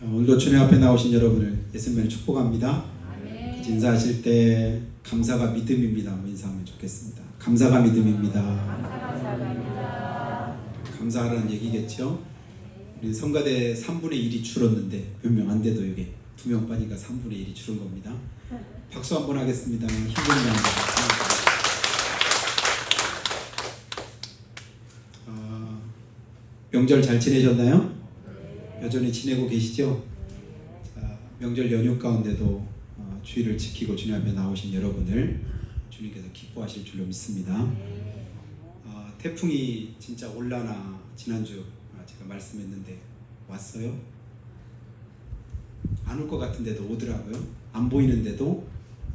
오늘도 주님 앞에 나오신 여러분을 예수님을 축복합니다. 아멘. 인사하실 때 감사가 믿음입니다. 인사하면 좋겠습니다. 감사가 믿음입니다. 감사합니다. 감사하라는 얘기겠죠. 우리 성가대 3분의 1이 줄었는데 몇 명 안 돼도 이게 2명 빠니까 3분의 1이 줄은 겁니다. 박수 한번 하겠습니다. 힘듭니다. 명절 잘 지내셨나요? 여전히 지내고 계시죠? 자, 명절 연휴 가운데도 주의를 지키고 주님 앞에 나오신 여러분을 주님께서 기뻐하실 줄로 믿습니다. 태풍이 진짜 올라나 지난주 제가 말씀했는데 왔어요? 안 올 것 같은데도 오더라고요. 안 보이는데도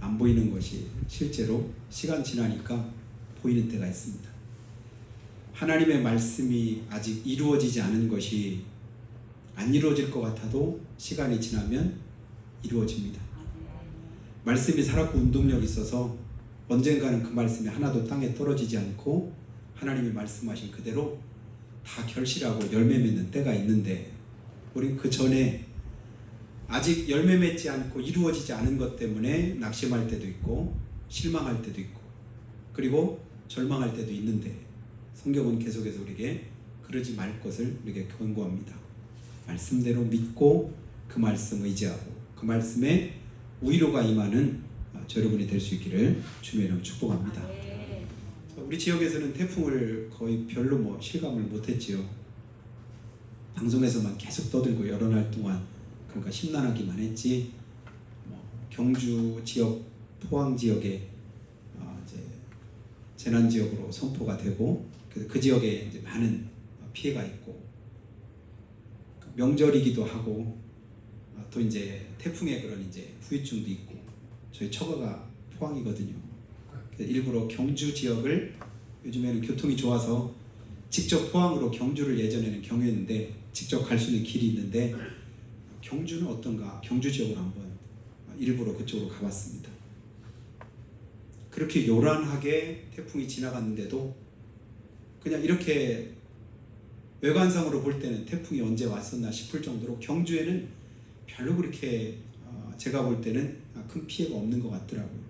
안 보이는 것이 실제로 시간 지나니까 보이는 때가 있습니다. 하나님의 말씀이 아직 이루어지지 않은 것이 안 이루어질 것 같아도 시간이 지나면 이루어집니다. 말씀이 살았고 운동력이 있어서 언젠가는 그 말씀이 하나도 땅에 떨어지지 않고 하나님이 말씀하신 그대로 다 결실하고 열매 맺는 때가 있는데 우리 그 전에 아직 열매 맺지 않고 이루어지지 않은 것 때문에 낙심할 때도 있고 실망할 때도 있고 그리고 절망할 때도 있는데 성경은 계속해서 우리에게 그러지 말 것을 우리에게 권고합니다. 말씀대로 믿고 그 말씀 의지하고 그 말씀에 위로가 임하는 저 여러분이 될 수 있기를 주님의 이름으로 축복합니다. 우리 지역에서는 태풍을 거의 별로 실감을 못했지요. 방송에서만 계속 떠들고 여러 날 동안 그러니까 심란하기만 했지. 경주 지역, 포항 지역에 이제 재난 지역으로 선포가 되고 그 지역에 이제 많은 피해가 있고 명절이기도 하고 또 이제 태풍의 그런 이제 후유증도 있고 저희 처가가 포항이거든요. 일부러 경주 지역을 요즘에는 교통이 좋아서 직접 포항으로 경주를 예전에는 경유했는데 직접 갈 수 있는 길이 있는데 경주는 어떤가 경주 지역으로 한번 일부러 그쪽으로 가봤습니다. 그렇게 요란하게 태풍이 지나갔는데도 그냥 이렇게 외관상으로 볼 때는 태풍이 언제 왔었나 싶을 정도로 경주에는 별로 그렇게 제가 볼 때는 큰 피해가 없는 것 같더라고요.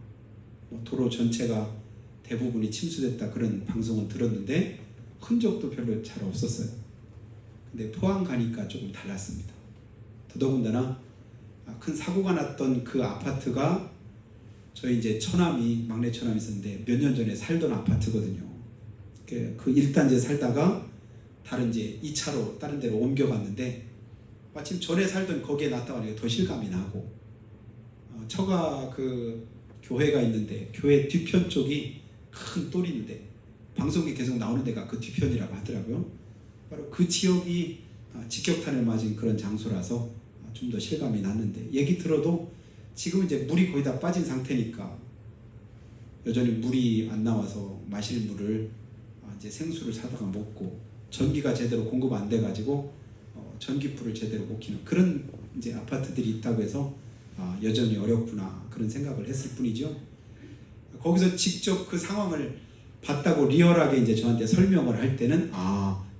도로 전체가 대부분이 침수됐다 그런 방송은 들었는데 흔적도 별로 잘 없었어요. 근데 포항 가니까 조금 달랐습니다. 더더군다나 큰 사고가 났던 그 아파트가 저희 이제 처남이 막내 처남이 있었는데 몇 년 전에 살던 아파트거든요. 그 1단지에 살다가 다른 이제 2차로 다른 데로 옮겨갔는데 마침 전에 살던 거기에 났다 보니까 더 실감이 나고 처가 그 교회가 있는데 교회 뒤편 쪽이 큰 똘이 있는데 방송이 계속 나오는 데가 그 뒤편이라고 하더라고요. 바로 그 지역이 직격탄을 맞은 그런 장소라서 좀 더 실감이 났는데 얘기 들어도 지금 이제 물이 거의 다 빠진 상태니까 여전히 물이 안 나와서 마실 물을 이제 생수를 사다가 먹고 전기가 제대로 공급 안 돼가지고 전기불을 제대로 못 켜는 그런 이제 아파트들이 있다고 해서 여전히 어렵구나 그런 생각을 했을 뿐이죠. 거기서 직접 그 상황을 봤다고 리얼하게 이제 저한테 설명을 할 때는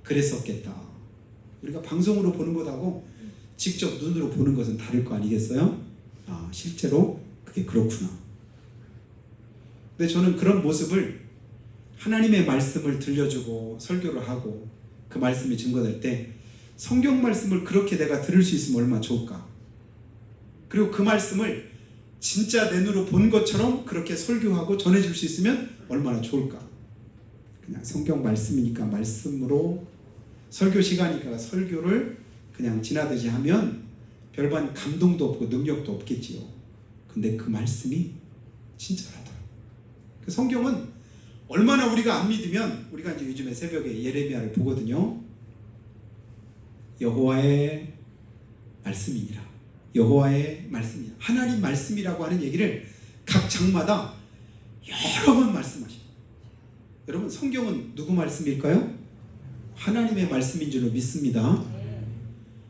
그랬었겠다. 우리가 방송으로 보는 것하고 직접 눈으로 보는 것은 다를 거 아니겠어요? 실제로 그게 그렇구나. 근데 저는 그런 모습을 하나님의 말씀을 들려주고 설교를 하고 그 말씀이 증거될 때 성경 말씀을 그렇게 내가 들을 수 있으면 얼마나 좋을까. 그리고 그 말씀을 진짜 내 눈으로 본 것처럼 그렇게 설교하고 전해줄 수 있으면 얼마나 좋을까. 그냥 성경 말씀이니까 말씀으로 설교 시간이니까 설교를 그냥 지나듯이 하면 별반 감동도 없고 능력도 없겠지요. 근데 그 말씀이 진짜라더라고요. 그 성경은 얼마나 우리가 안 믿으면 우리가 이제 요즘에 새벽에 예레미야를 보거든요. 여호와의 말씀이니라. 여호와의 말씀이니라. 하나님 말씀이라고 하는 얘기를 각 장마다 여러 번 말씀하십니다. 여러분 성경은 누구 말씀일까요? 하나님의 말씀인 줄로 믿습니다.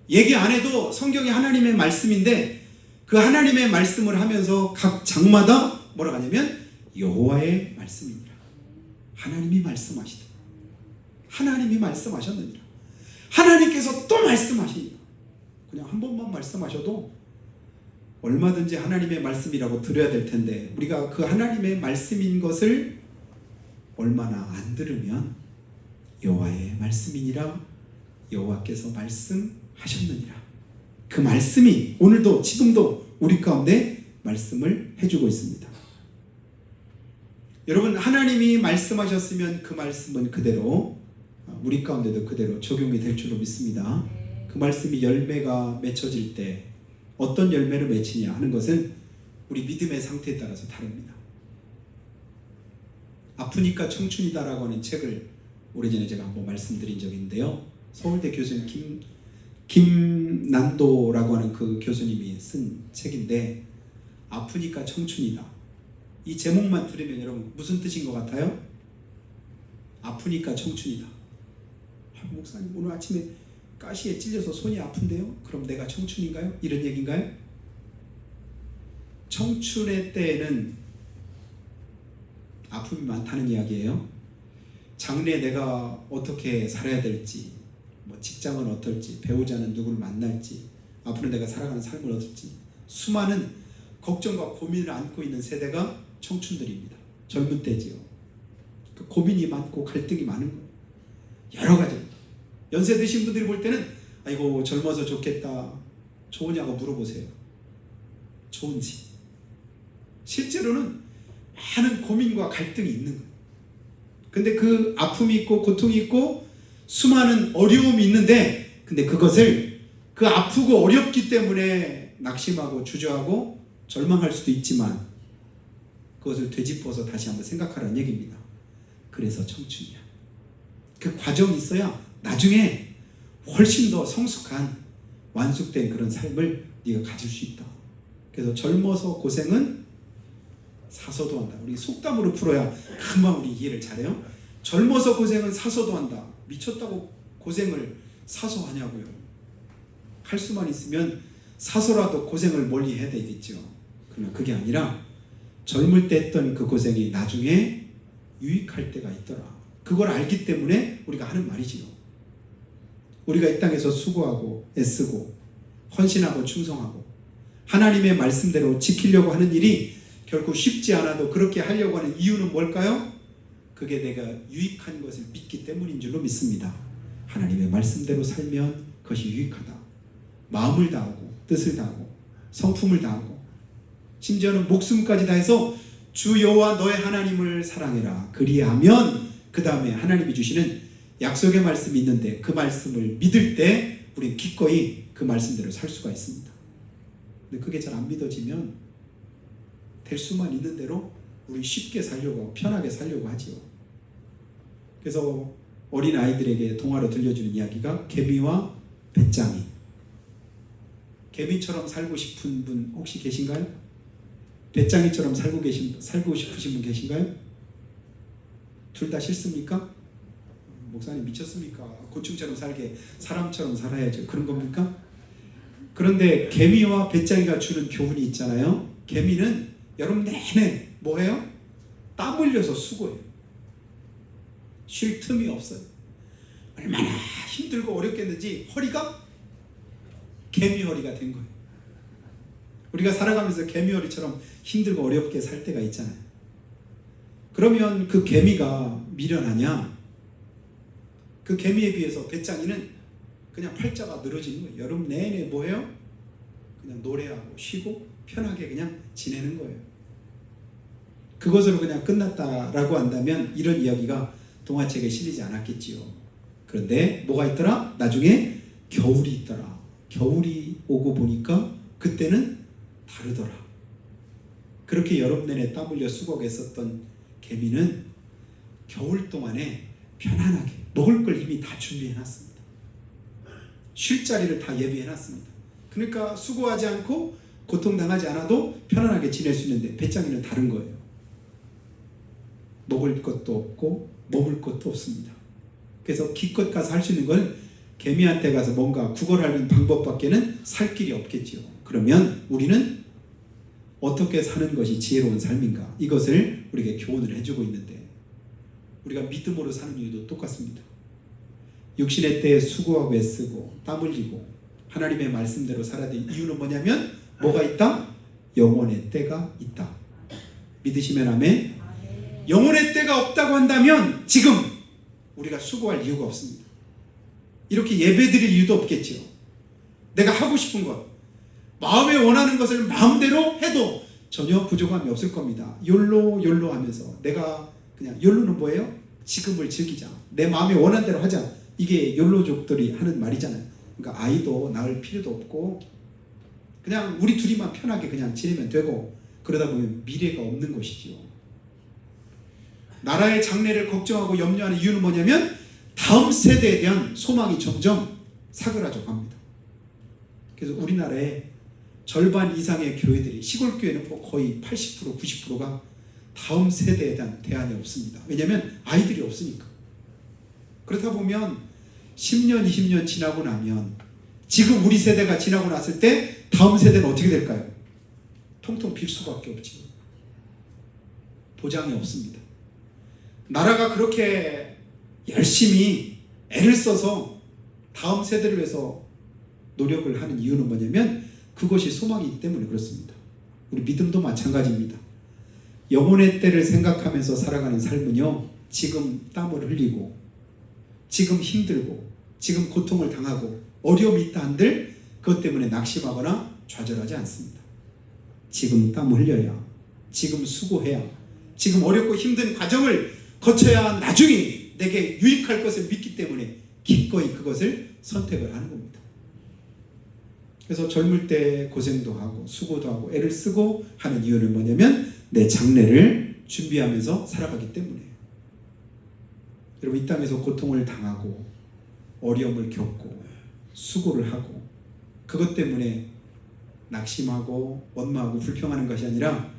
얘기 안 해도 성경이 하나님의 말씀인데 그 하나님의 말씀을 하면서 각 장마다 뭐라고 하냐면 여호와의 말씀이니라. 하나님이 말씀하시다. 하나님이 말씀하셨느니라. 하나님께서 또 말씀하시니라. 그냥 한 번만 말씀하셔도 얼마든지 하나님의 말씀이라고 들어야 될 텐데 우리가 그 하나님의 말씀인 것을 얼마나 안 들으면 여호와의 말씀이니라 여호와께서 말씀하셨느니라. 그 말씀이 오늘도 지금도 우리 가운데 말씀을 해주고 있습니다. 여러분, 하나님이 말씀하셨으면 그 말씀은 그대로 우리 가운데도 그대로 적용이 될 줄로 믿습니다. 그 말씀이 열매가 맺혀질 때 어떤 열매를 맺히냐 하는 것은 우리 믿음의 상태에 따라서 다릅니다. 아프니까 청춘이다라고 하는 책을 오래전에 제가 한번 말씀드린 적이 있는데요. 서울대 교수님 김난도라고 하는 그 교수님이 쓴 책인데 아프니까 청춘이다. 이 제목만 들으면 여러분 무슨 뜻인 것 같아요? 아프니까 청춘이다. 목사님 오늘 아침에 가시에 찔려서 손이 아픈데요? 그럼 내가 청춘인가요? 이런 얘기인가요? 청춘의 때에는 아픔이 많다는 이야기예요. 장래에 내가 어떻게 살아야 될지, 뭐 직장은 어떨지, 배우자는 누구를 만날지, 앞으로 내가 살아가는 삶을 어떨지 수많은 걱정과 고민을 안고 있는 세대가 청춘들입니다. 젊은 때지요. 그 고민이 많고 갈등이 많은 거예요. 여러 가지. 연세 드신 분들이 볼 때는 아이고 젊어서 좋겠다. 좋으냐고 물어보세요. 좋은지. 실제로는 많은 고민과 갈등이 있는 거예요. 근데 그 아픔이 있고 고통이 있고 수많은 어려움이 있는데 근데 그것을 그 아프고 어렵기 때문에 낙심하고 주저하고 절망할 수도 있지만 그것을 되짚어서 다시 한번 생각하라는 얘기입니다. 그래서 청춘이야. 그 과정이 있어야 나중에 훨씬 더 성숙한 완숙된 그런 삶을 네가 가질 수 있다. 그래서 젊어서 고생은 사서도 한다. 우리 속담으로 풀어야 금방 우리 이해를 잘해요. 젊어서 고생은 사서도 한다. 미쳤다고 고생을 사서 하냐고요. 할 수만 있으면 사서라도 고생을 멀리 해야 되겠죠. 그러나 그게 아니라 젊을 때 했던 그 고생이 나중에 유익할 때가 있더라. 그걸 알기 때문에 우리가 하는 말이지요. 우리가 이 땅에서 수고하고 애쓰고 헌신하고 충성하고 하나님의 말씀대로 지키려고 하는 일이 결코 쉽지 않아도 그렇게 하려고 하는 이유는 뭘까요? 그게 내가 유익한 것을 믿기 때문인 줄로 믿습니다. 하나님의 말씀대로 살면 그것이 유익하다. 마음을 다하고 뜻을 다하고 성품을 다하고 심지어는 목숨까지 다해서 주 여호와 너의 하나님을 사랑해라. 그리하면 그 다음에 하나님이 주시는 약속의 말씀이 있는데 그 말씀을 믿을 때 우리는 기꺼이 그 말씀대로 살 수가 있습니다. 근데 그게 잘 안 믿어지면 될 수만 있는 대로 우리 쉽게 살려고 하고 편하게 살려고 하지요. 그래서 어린 아이들에게 동화로 들려주는 이야기가 개미와 배짱이. 개미처럼 살고 싶은 분 혹시 계신가요? 배짱이처럼 살고 싶으신 분 계신가요? 둘 다 싫습니까? 목사님 미쳤습니까? 곤충처럼 살게 사람처럼 살아야죠. 그런 겁니까? 그런데 개미와 배짱이가 주는 교훈이 있잖아요. 개미는 여름 내내 뭐해요? 땀 흘려서 수고해요. 쉴 틈이 없어요. 얼마나 힘들고 어렵겠는지 허리가 개미 허리가 된 거예요. 우리가 살아가면서 개미 허리처럼 힘들고 어렵게 살 때가 있잖아요. 그러면 그 개미가 미련하냐? 그 개미에 비해서 배짱이는 그냥 팔자가 늘어지는 거예요. 여름 내내 뭐해요? 그냥 노래하고 쉬고 편하게 그냥 지내는 거예요. 그것으로 그냥 끝났다라고 한다면 이런 이야기가 동화책에 실리지 않았겠지요. 그런데 뭐가 있더라? 나중에 겨울이 있더라. 겨울이 오고 보니까 그때는 다르더라. 그렇게 여름 내내 땀 흘려 수고했었던 개미는 겨울 동안에 편안하게 먹을 걸 이미 다 준비해놨습니다. 쉴 자리를 다 예비해놨습니다. 그러니까 수고하지 않고 고통당하지 않아도 편안하게 지낼 수 있는데 배짱이는 다른 거예요. 먹을 것도 없고 머물 것도 없습니다. 그래서 기껏 가서 할 수 있는 건 개미한테 가서 뭔가 구걸하는 방법밖에는 살 길이 없겠지요. 그러면 우리는 어떻게 사는 것이 지혜로운 삶인가? 이것을 우리에게 교훈을 해주고 있는데 우리가 믿음으로 사는 이유도 똑같습니다. 육신의 때에 수고하고 애쓰고 땀 흘리고 하나님의 말씀대로 살아야 될 이유는 뭐냐면 뭐가 있다? 영혼의 때가 있다. 믿으시면 아멘. 영혼의 때가 없다고 한다면 지금 우리가 수고할 이유가 없습니다. 이렇게 예배드릴 이유도 없겠지요. 내가 하고 싶은 것, 마음에 원하는 것을 마음대로 해도 전혀 부족함이 없을 겁니다. 욜로 하면서 내가 그냥 욜로는 뭐예요? 지금을 즐기자. 내 마음에 원하는 대로 하자. 이게 욜로족들이 하는 말이잖아요. 그러니까 아이도 낳을 필요도 없고 그냥 우리 둘이만 편하게 그냥 지내면 되고 그러다 보면 미래가 없는 것이지요. 나라의 장래를 걱정하고 염려하는 이유는 뭐냐면 다음 세대에 대한 소망이 점점 사그라져 갑니다. 그래서 우리나라의 절반 이상의 교회들이 시골 교회는 뭐 거의 80% 90%가 다음 세대에 대한 대안이 없습니다. 왜냐하면 아이들이 없으니까. 그렇다 보면 10년 20년 지나고 나면 지금 우리 세대가 지나고 났을 때 다음 세대는 어떻게 될까요? 통통 빌 수밖에 없지. 보장이 없습니다. 나라가 그렇게 열심히 애를 써서 다음 세대를 위해서 노력을 하는 이유는 뭐냐면 그것이 소망이기 때문에 그렇습니다. 우리 믿음도 마찬가지입니다. 영혼의 때를 생각하면서 살아가는 삶은요, 지금 땀을 흘리고 지금 힘들고 지금 고통을 당하고 어려움이 있다 한들 그것 때문에 낙심하거나 좌절하지 않습니다. 지금 땀 흘려야, 지금 수고해야, 지금 어렵고 힘든 과정을 거쳐야 나중에 내게 유익할 것을 믿기 때문에 기꺼이 그것을 선택을 하는 겁니다. 그래서 젊을 때 고생도 하고 수고도 하고 애를 쓰고 하는 이유는 뭐냐면 내 장래를 준비하면서 살아가기 때문이에요. 여러분, 이 땅에서 고통을 당하고 어려움을 겪고 수고를 하고 그것 때문에 낙심하고 원망하고 불평하는 것이 아니라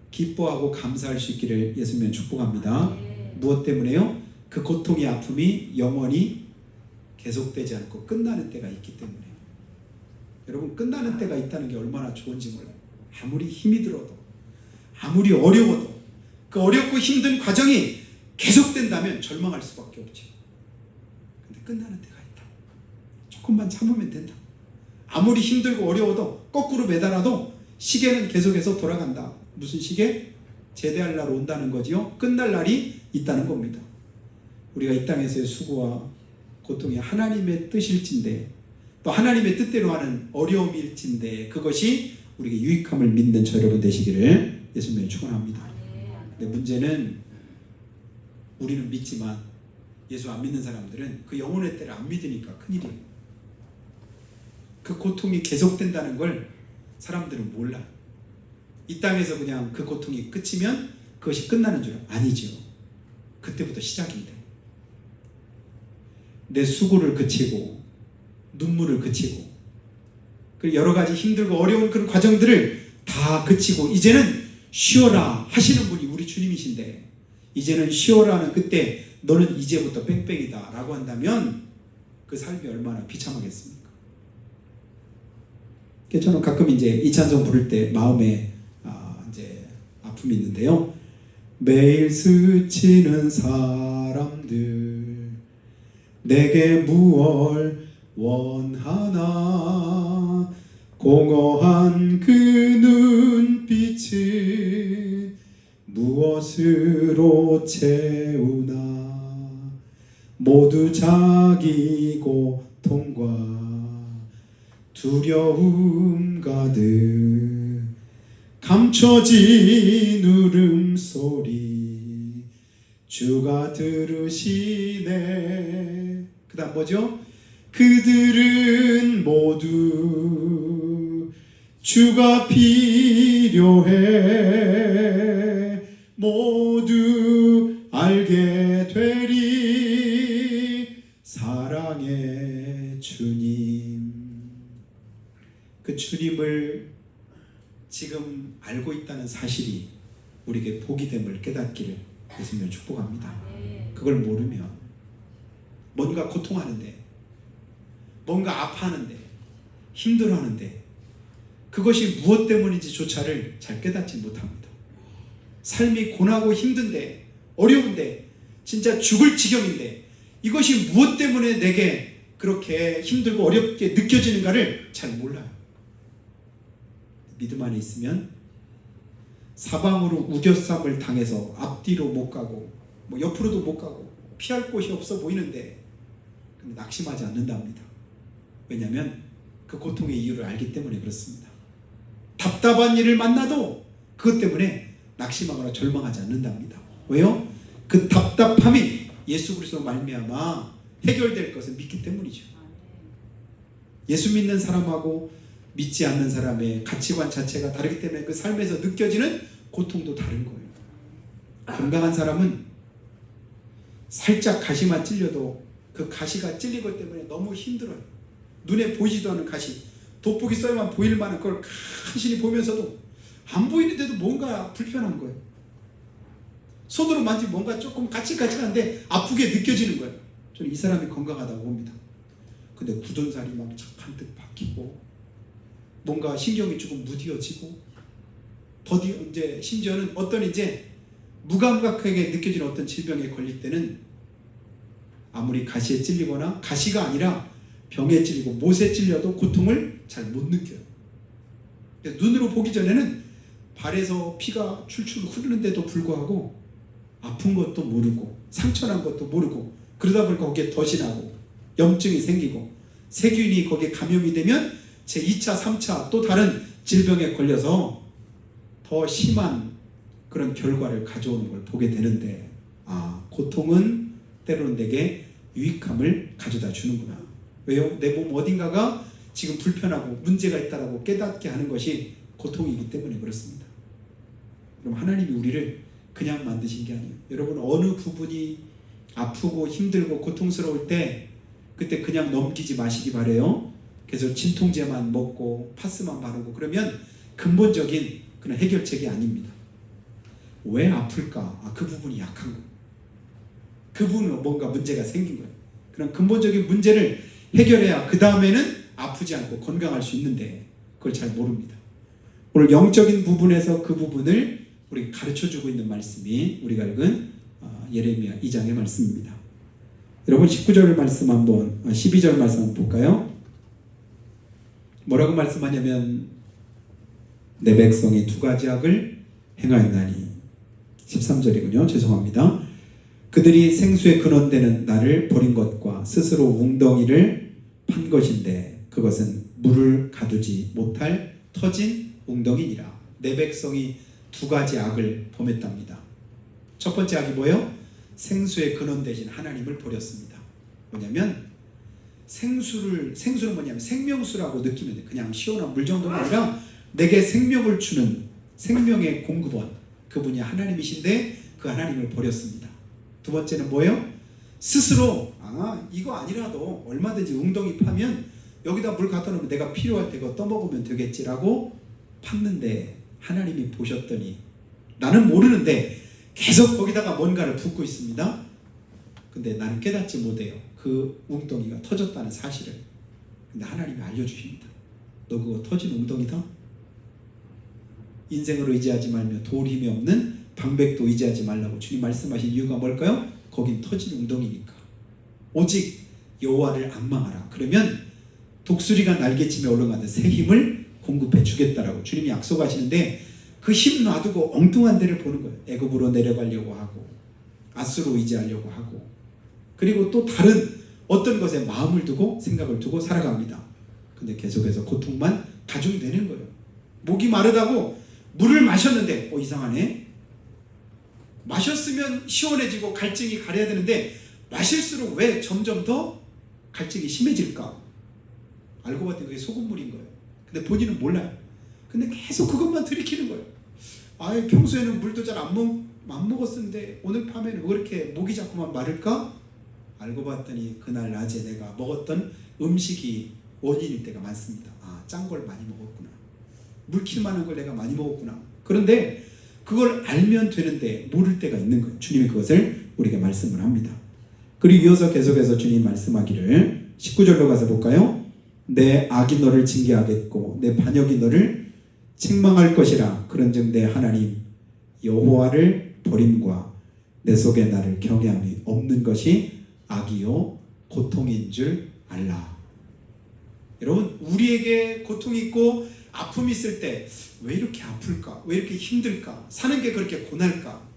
기뻐하고 감사할 수 있기를 예수님은 축복합니다. 무엇 때문에요? 그 고통의 아픔이 영원히 계속되지 않고 끝나는 때가 있기 때문에. 여러분, 끝나는 때가 있다는 게 얼마나 좋은지 몰라요. 아무리 힘이 들어도 아무리 어려워도 그 어렵고 힘든 과정이 계속된다면 절망할 수밖에 없죠. 근데 끝나는 때가 있다. 조금만 참으면 된다. 아무리 힘들고 어려워도 거꾸로 매달아도 시계는 계속해서 돌아간다. 무슨 시계? 제대할 날 온다는 거지요. 끝날 날이 있다는 겁니다. 우리가 이 땅에서의 수고와 고통이 하나님의 뜻일진데 또 하나님의 뜻대로 하는 어려움일진데 그것이 우리에게 유익함을 믿는 저 여러분 되시기를 예수님을 축원합니다. 근데 문제는 우리는 믿지만 예수 안 믿는 사람들은 그 영혼의 때를 안 믿으니까 큰일이에요. 그 고통이 계속된다는 걸 사람들은 몰라. 이 땅에서 그냥 그 고통이 끝이면 그것이 끝나는 줄 아니죠. 그때부터 시작인데 내 수고를 그치고 눈물을 그치고 그 여러 가지 힘들고 어려운 그런 과정들을 다 그치고 이제는 쉬어라 하시는 분이 우리 주님이신데 이제는 쉬어라는 그때 너는 이제부터 뺑뺑이다 라고 한다면 그 삶이 얼마나 비참하겠습니까? 저는 가끔 이제 이 찬송 부를 때 마음에 이제 아픔이 있는데요. 매일 스치는 사람들 내게 무얼 원하나 공허한 그 눈빛을 무엇으로 채우나 모두 자기 고통과 두려움 가득 감춰진 울음소리 주가 들으시네. 그 다음 뭐죠? 그들은 모두 주가 필요해 모두 알게 되리 사랑의 주님. 그 주님을 지금 알고 있다는 사실이 우리에게 복이 됨을 깨닫기를 예수님을 축복합니다. 그걸 모르면 뭔가 고통하는데 뭔가 아파하는데 힘들어하는데 그것이 무엇 때문인지조차를 잘 깨닫지 못합니다. 삶이 고나고 힘든데 어려운데 진짜 죽을 지경인데 이것이 무엇 때문에 내게 그렇게 힘들고 어렵게 느껴지는가를 잘 몰라요. 믿음 안에 있으면 사방으로 우겨쌈을 당해서 앞뒤로 못 가고 뭐 옆으로도 못 가고 피할 곳이 없어 보이는데 낙심하지 않는답니다. 왜냐하면 그 고통의 이유를 알기 때문에 그렇습니다. 답답한 일을 만나도 그것 때문에 낙심하거나 절망하지 않는답니다. 왜요? 그 답답함이 예수 그리스도 말미암아 해결될 것을 믿기 때문이죠. 예수 믿는 사람하고 믿지 않는 사람의 가치관 자체가 다르기 때문에 그 삶에서 느껴지는 고통도 다른 거예요. 건강한 사람은 살짝 가시만 찔려도 그 가시가 찔린 것 때문에 너무 힘들어요. 눈에 보이지도 않은 가시, 돋보기 써야만 보일 만한 걸 간신히 보면서도 안 보이는데도 뭔가 불편한 거예요. 손으로 만지면 뭔가 조금 까칠까칠한데 아프게 느껴지는 거예요. 저는 이 사람이 건강하다고 봅니다. 근데 굳은 살이 막 잔뜩 박히고 뭔가 신경이 조금 무뎌지고 더디 이제 심지어는 어떤 이제 무감각하게 느껴지는 어떤 질병에 걸릴 때는 아무리 가시에 찔리거나 가시가 아니라 병에 찔리고 못에 찔려도 고통을 잘 못 느껴요. 눈으로 보기 전에는 발에서 피가 출출 흐르는데도 불구하고 아픈 것도 모르고 상처난 것도 모르고 그러다 보니까 거기에 덫이 나고 염증이 생기고 세균이 거기에 감염이 되면 제2차, 3차 또 다른 질병에 걸려서 더 심한 그런 결과를 가져오는 걸 보게 되는데 고통은 때로는 내게 유익함을 가져다 주는구나. 왜요? 내 몸 어딘가가 지금 불편하고 문제가 있다라고 깨닫게 하는 것이 고통이기 때문에 그렇습니다. 그럼 하나님이 우리를 그냥 만드신 게 아니에요. 여러분 어느 부분이 아프고 힘들고 고통스러울 때 그때 그냥 넘기지 마시기 바래요. 그래서 진통제만 먹고 파스만 바르고 그러면 근본적인 그런 해결책이 아닙니다. 왜 아플까? 그 부분이 약한 거예요. 그 부분은 뭔가 문제가 생긴 거예요. 그런 근본적인 문제를 해결해야 그 다음에는 아프지 않고 건강할 수 있는데 그걸 잘 모릅니다. 오늘 영적인 부분에서 그 부분을 우리 가르쳐주고 있는 말씀이 우리가 읽은 예레미야 2장의 말씀입니다. 여러분 19절 말씀 한번 12절 말씀 한번 볼까요? 뭐라고 말씀하냐면 내 백성이 두 가지 악을 행하였나니 13절이군요. 죄송합니다. 그들이 생수의 근원되는 나를 버린 것과 스스로 웅덩이를 판 것인데 그것은 물을 가두지 못할 터진 웅덩이니라. 내 백성이 두 가지 악을 범했답니다. 첫 번째 악이 뭐예요? 생수의 근원 되신 하나님을 버렸습니다. 뭐냐면 생수는 뭐냐면 생명수라고 느끼면 돼. 그냥 시원한 물 정도가 아니라 내게 생명을 주는 생명의 공급원 그분이 하나님이신데 그 하나님을 버렸습니다. 두 번째는 뭐예요? 스스로 이거 아니라도 얼마든지 웅덩이 파면 여기다 물 갖다 놓으면 내가 필요할 때 그거 떠먹으면 되겠지라고 팠는데 하나님이 보셨더니 나는 모르는데 계속 거기다가 뭔가를 붓고 있습니다. 근데 나는 깨닫지 못해요. 그 웅덩이가 터졌다는 사실을. 근데 하나님이 알려주십니다. 너 그거 터진 웅덩이다? 인생으로 의지하지 말며 도울 힘이 없는 방백도 의지하지 말라고 주님 말씀하신 이유가 뭘까요? 거긴 터진 웅덩이니까. 오직 여호와를 앙망하라. 그러면 독수리가 날개치며 올라가는 새 힘을 공급해 주겠다라고 주님이 약속하시는데 그 힘 놔두고 엉뚱한 데를 보는 거예요. 애굽으로 내려가려고 하고 아수로 의지하려고 하고 그리고 또 다른 어떤 것에 마음을 두고 생각을 두고 살아갑니다. 근데 계속해서 고통만 가중되는 거예요. 목이 마르다고 물을 마셨는데 이상하네. 마셨으면 시원해지고 갈증이 가려야 되는데 마실수록 왜 점점 더 갈증이 심해질까? 알고 봤더니 그게 소금물인 거예요. 근데 본인은 몰라요. 근데 계속 그것만 들이키는 거예요. 평소에는 물도 잘 안 먹었는데 오늘 밤에는 왜 이렇게 목이 자꾸만 마를까? 알고 봤더니 그날 낮에 내가 먹었던 음식이 원인일 때가 많습니다. 짠 걸 많이 먹었구나. 물킬 만한 걸 내가 많이 먹었구나. 그런데 그걸 알면 되는데 모를 때가 있는 거예요. 주님이 그것을 우리에게 말씀을 합니다. 그리고 이어서 계속해서 주님 말씀하기를 19절로 가서 볼까요? 내 악이 너를 징계하겠고 내 반역이 너를 책망할 것이라. 그런즉 내 하나님 여호와를 버림과 내 속에 나를 경외함이 없는 것이 악이요 고통인 줄 알라. 여러분, 우리에게 고통이 있고 아픔이 있을 때 왜 이렇게 아플까? 왜 이렇게 힘들까? 사는 게 그렇게 고날까?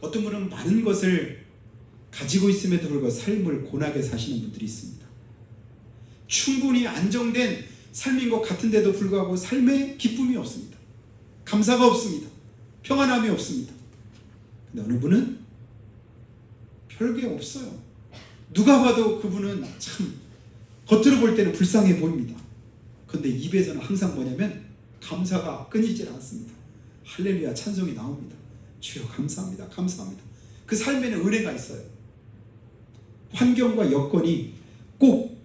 어떤 분은 많은 것을 가지고 있음에도 불구하고 삶을 고나게 사시는 분들이 있습니다. 충분히 안정된 삶인 것 같은데도 불구하고 삶에 기쁨이 없습니다. 감사가 없습니다. 평안함이 없습니다. 근데 어느 분은 별게 없어요. 누가 봐도 그분은 참 겉으로 볼 때는 불쌍해 보입니다. 근데 입에서는 항상 뭐냐면 감사가 끊이질 않습니다. 할렐루야 찬송이 나옵니다. 주여 감사합니다. 감사합니다. 그 삶에는 은혜가 있어요. 환경과 여건이 꼭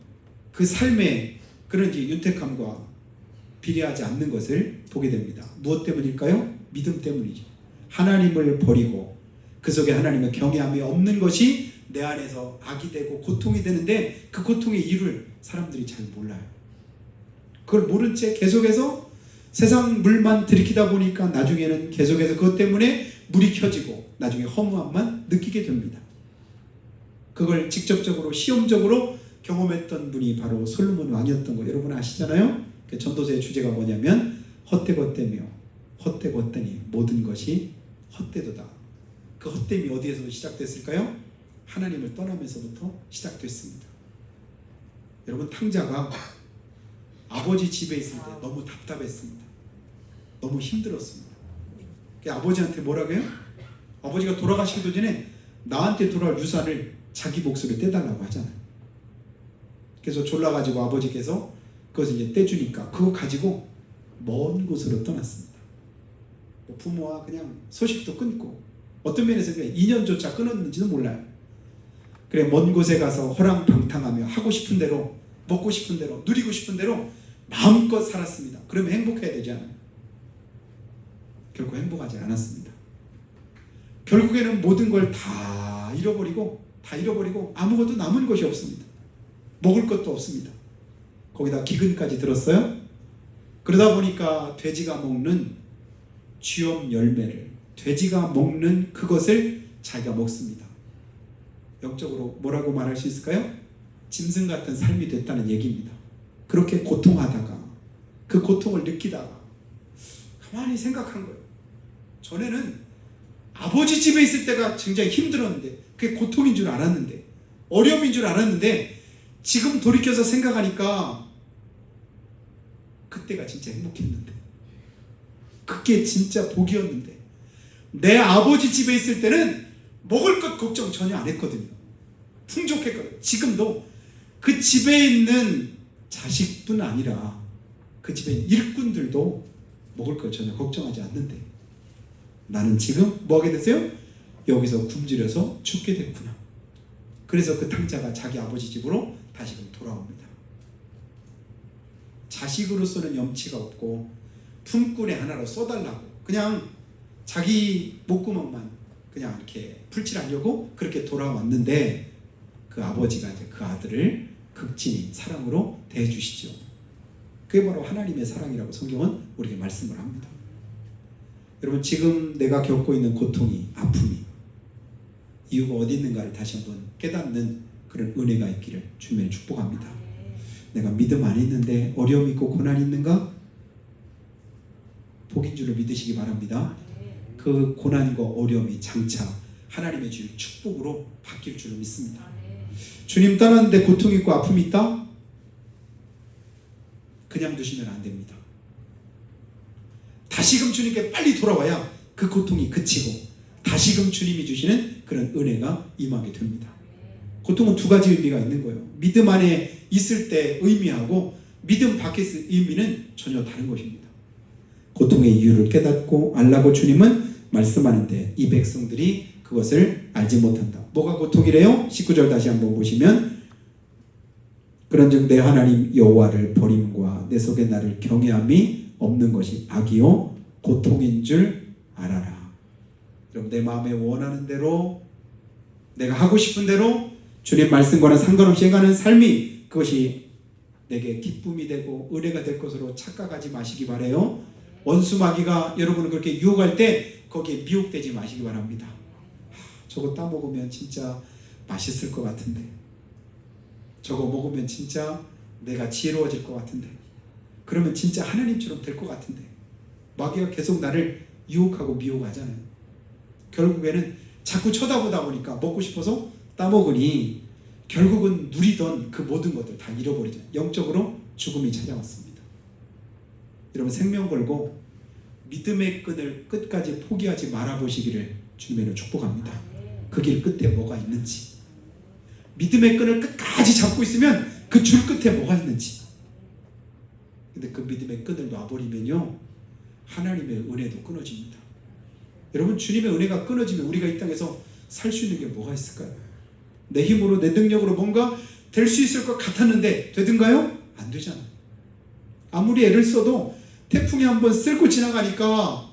그 삶의 그런 윤택함과 비례하지 않는 것을 보게 됩니다. 무엇 때문일까요? 믿음 때문이죠. 하나님을 버리고 그 속에 하나님의 경외함이 없는 것이 내 안에서 악이 되고 고통이 되는데 그 고통의 이유를 사람들이 잘 몰라요. 그걸 모른 채 계속해서 세상 물만 들이키다 보니까 나중에는 계속해서 그것 때문에 물이 켜지고 나중에 허무함만 느끼게 됩니다. 그걸 직접적으로 시험적으로 경험했던 분이 바로 솔로몬 왕이었던 거 여러분 아시잖아요? 그 전도서의 주제가 뭐냐면 헛되고 헛되니 모든 것이 헛되도다. 그 헛됨이 어디에서 시작됐을까요? 하나님을 떠나면서부터 시작됐습니다. 여러분 탕자가 아버지 집에 있을 때 너무 답답했습니다. 너무 힘들었습니다. 아버지한테 뭐라고 해요? 아버지가 돌아가시기도 전에 나한테 돌아올 유산을 자기 몫으로 떼달라고 하잖아요. 그래서 졸라가지고 아버지께서 그것을 이제 떼주니까 그거 가지고 먼 곳으로 떠났습니다. 부모와 그냥 소식도 끊고 어떤 면에서 그냥 인연조차 끊었는지도 몰라요. 그래 먼 곳에 가서 허랑방탕하며 하고 싶은 대로 먹고 싶은 대로 누리고 싶은 대로 마음껏 살았습니다. 그러면 행복해야 되지 않아요? 결코 행복하지 않았습니다. 결국에는 모든 걸 다 잃어버리고 아무것도 남은 것이 없습니다. 먹을 것도 없습니다. 거기다 기근까지 들었어요. 그러다 보니까 돼지가 먹는 쥐엄 열매를 돼지가 먹는 그것을 자기가 먹습니다. 영적으로 뭐라고 말할 수 있을까요? 짐승 같은 삶이 됐다는 얘기입니다. 그렇게 고통하다가 그 고통을 느끼다가 가만히 생각한 거예요. 전에는 아버지 집에 있을 때가 굉장히 힘들었는데 그게 고통인 줄 알았는데 어려움인 줄 알았는데 지금 돌이켜서 생각하니까 그때가 진짜 행복했는데 그게 진짜 복이었는데 내 아버지 집에 있을 때는 먹을 것 걱정 전혀 안 했거든요. 풍족했거든요. 지금도 그 집에 있는 자식뿐 아니라 그 집에 있는 일꾼들도 먹을 걸 전혀 걱정하지 않는데 나는 지금 뭐 하게 됐어요? 여기서 굶주려서 죽게 됐구나. 그래서 그 탕자가 자기 아버지 집으로 다시금 돌아옵니다. 자식으로서는 염치가 없고 품꾼의 하나로 써달라고 그냥 자기 목구멍만 그냥 이렇게 풀칠하려고 그렇게 돌아왔는데 그 아버지가 이제 그 아들을 극진히 사랑으로 대해주시죠. 그게 바로 하나님의 사랑이라고 성경은 우리에게 말씀을 합니다. 여러분 지금 내가 겪고 있는 고통이 아픔이 이유가 어디 있는가를 다시 한번 깨닫는 그런 은혜가 있기를 주님의 축복합니다. 내가 믿음 안에 있는데 어려움이 있고 고난이 있는가? 복인 줄로 믿으시기 바랍니다. 그 고난과 어려움이 장차 하나님의 주일 축복으로 바뀔 줄로 믿습니다. 주님 따랐는데 고통이 있고 아픔이 있다? 그냥 두시면 안 됩니다. 다시금 주님께 빨리 돌아와야 그 고통이 그치고 다시금 주님이 주시는 그런 은혜가 임하게 됩니다. 고통은 두 가지 의미가 있는 거예요. 믿음 안에 있을 때 의미하고 믿음 밖에 있을 의미는 전혀 다른 것입니다. 고통의 이유를 깨닫고 알라고 주님은 말씀하는데 이 백성들이 그것을 알지 못한다. 뭐가 고통이래요? 19절 다시 한번 보시면 그런즉 내 하나님 여호와를 버림과 내 속에 나를 경외함이 없는 것이 악이요 고통인 줄 알아라. 여러분 내 마음에 원하는 대로 내가 하고 싶은 대로 주님 말씀과는 상관없이 행하는 삶이 그것이 내게 기쁨이 되고 은혜가 될 것으로 착각하지 마시기 바라요. 원수 마귀가 여러분을 그렇게 유혹할 때 거기에 미혹되지 마시기 바랍니다. 저거 따먹으면 진짜 맛있을 것 같은데 저거 먹으면 진짜 내가 지혜로워질 것 같은데, 그러면 진짜 하나님처럼 될 것 같은데, 마귀가 계속 나를 유혹하고 미혹하잖아요. 결국에는 자꾸 쳐다보다 보니까 먹고 싶어서 따먹으니 결국은 누리던 그 모든 것들 다 잃어버리잖아요. 영적으로 죽음이 찾아왔습니다. 여러분, 생명 걸고 믿음의 끈을 끝까지 포기하지 말아보시기를 주님으로 축복합니다. 그 길 끝에 뭐가 있는지, 믿음의 끈을 끝까지 잡고 있으면 그 줄 끝에 뭐가 있는지. 근데 그 믿음의 끈을 놔버리면요, 하나님의 은혜도 끊어집니다. 여러분, 주님의 은혜가 끊어지면 우리가 이 땅에서 살 수 있는 게 뭐가 있을까요? 내 힘으로, 내 능력으로 뭔가 될 수 있을 것 같았는데 되든가요? 안 되잖아요. 아무리 애를 써도 태풍이 한번 쓸고 지나가니까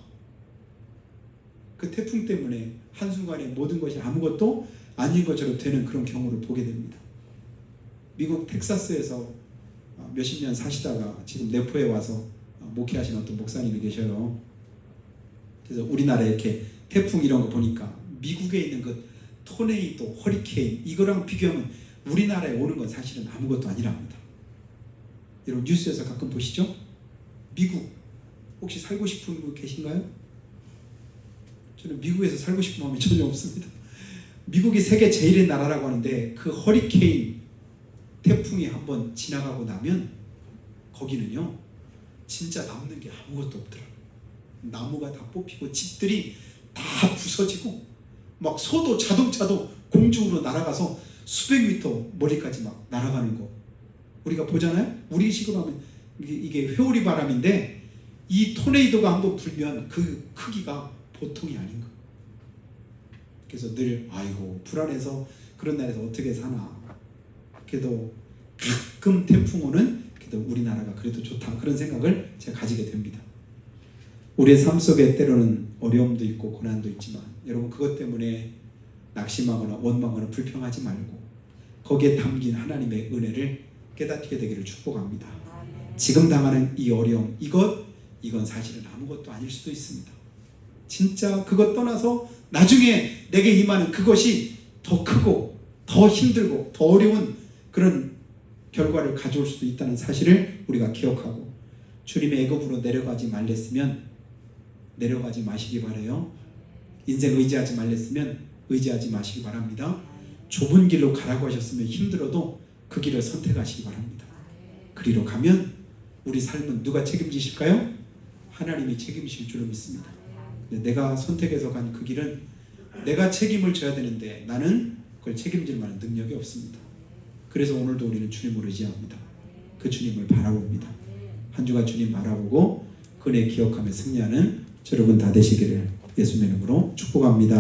그 태풍 때문에 한순간에 모든 것이 아무것도 아닌 것처럼 되는 그런 경우를 보게 됩니다. 미국 텍사스에서 몇십 년 사시다가 지금 내포에 와서 목회하시는 어떤 목사님이 계셔요. 그래서 우리나라에 이렇게 태풍 이런 거 보니까 미국에 있는 그 토네이도, 허리케인 이거랑 비교하면 우리나라에 오는 건 사실은 아무것도 아니랍니다. 여러분, 뉴스에서 가끔 보시죠? 미국 혹시 살고 싶은 분 계신가요? 저는 미국에서 살고 싶은 마음이 전혀 없습니다. 미국이 세계 제일의 나라라고 하는데 그 허리케인 태풍이 한번 지나가고 나면 거기는요 진짜 남는 게 아무것도 없더라고요. 나무가 다 뽑히고 집들이 다 부서지고 막 소도 자동차도 공중으로 날아가서 수백 미터 멀리까지 막 날아가는 거 우리가 보잖아요. 우리식으로 하면 이게 회오리 바람인데 이 토네이도가 한번 불면 그 크기가 보통이 아닌 거. 그래서 늘 아이고 불안해서 그런 날에서 어떻게 사나. 그래도 가끔 태풍 오는 그래도 우리나라가 그래도 좋다 그런 생각을 제가 가지게 됩니다. 우리의 삶 속에 때로는 어려움도 있고 고난도 있지만 여러분 그것 때문에 낙심하거나 원망하거나 불평하지 말고 거기에 담긴 하나님의 은혜를 깨닫게 되기를 축복합니다. 지금 당하는 이 어려움 이건 사실은 아무것도 아닐 수도 있습니다. 진짜 그것 떠나서 나중에 내게 임하는 그것이 더 크고 더 힘들고 더 어려운 그런 결과를 가져올 수도 있다는 사실을 우리가 기억하고 주님의 애굽으로 내려가지 말랬으면 내려가지 마시기 바라요. 인생 의지하지 말랬으면 의지하지 마시기 바랍니다. 좁은 길로 가라고 하셨으면 힘들어도 그 길을 선택하시기 바랍니다. 그리로 가면 우리 삶은 누가 책임지실까요? 하나님이 책임지실 줄로 믿습니다. 내가 선택해서 간 그 길은 내가 책임을 져야 되는데 나는 그걸 책임질 만한 능력이 없습니다. 그래서 오늘도 우리는 주님을 의지합니다. 그 주님을 바라봅니다. 한 주간 주님 바라보고 그네 기억하며 승리하는 여러분 다 되시기를 예수님의 이름으로 축복합니다.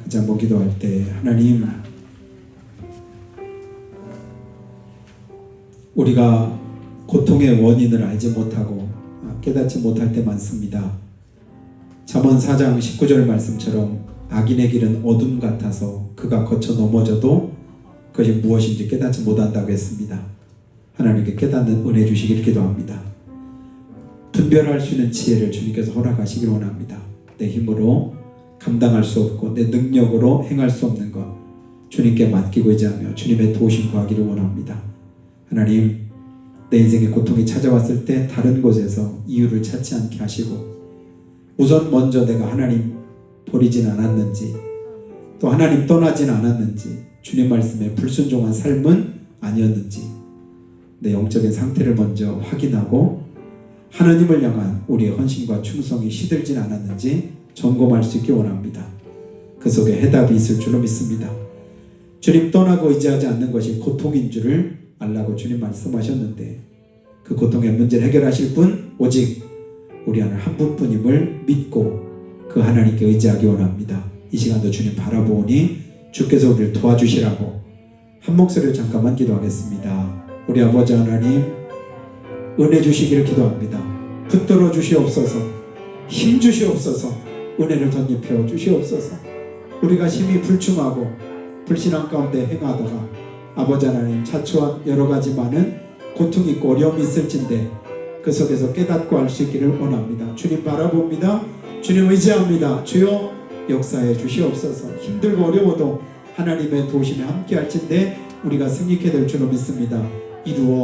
같이 한번 기도할 때 하나님, 우리가 고통의 원인을 알지 못하고 깨닫지 못할 때 많습니다. 잠언 4장 19절 말씀처럼 악인의 길은 어둠 같아서 그가 거쳐 넘어져도 그것이 무엇인지 깨닫지 못한다고 했습니다. 하나님께 깨닫는 은혜 주시기를 기도합니다. 분별할 수 있는 지혜를 주님께서 허락하시길 원합니다. 내 힘으로 감당할 수 없고 내 능력으로 행할 수 없는 것 주님께 맡기고 의지하며 주님의 도우심 구하기를 원합니다. 하나님, 내 인생에 고통이 찾아왔을 때 다른 곳에서 이유를 찾지 않게 하시고 우선 먼저 내가 하나님 버리진 않았는지 또 하나님 떠나진 않았는지 주님 말씀에 불순종한 삶은 아니었는지 내 영적인 상태를 먼저 확인하고 하나님을 향한 우리의 헌신과 충성이 시들진 않았는지 점검할 수 있기 원합니다. 그 속에 해답이 있을 줄로 믿습니다. 주님 떠나고 의지하지 않는 것이 고통인 줄을 알라고 주님 말씀하셨는데 그 고통의 문제를 해결하실 분 오직 우리 하나님 한 분뿐임을 믿고 그 하나님께 의지하기 원합니다. 이 시간도 주님 바라보니 주께서 우리를 도와주시라고 한 목소리로 잠깐만 기도하겠습니다. 우리 아버지 하나님, 은혜 주시기를 기도합니다. 붙들어 주시옵소서, 힘 주시옵소서, 은혜를 덧입혀 주시옵소서. 우리가 힘이 불충하고 불신앙 가운데 행하다가 아버지 하나님 자초한 여러 가지 많은 고통이 있고 어려움이 있을진데 그 속에서 깨닫고 알 수 있기를 원합니다. 주님 바라봅니다. 주님 의지합니다. 주여 역사해 주시옵소서. 힘들고 어려워도 하나님의 도우심에 함께 할진데 우리가 승리케 될 줄로 믿습니다. 이루어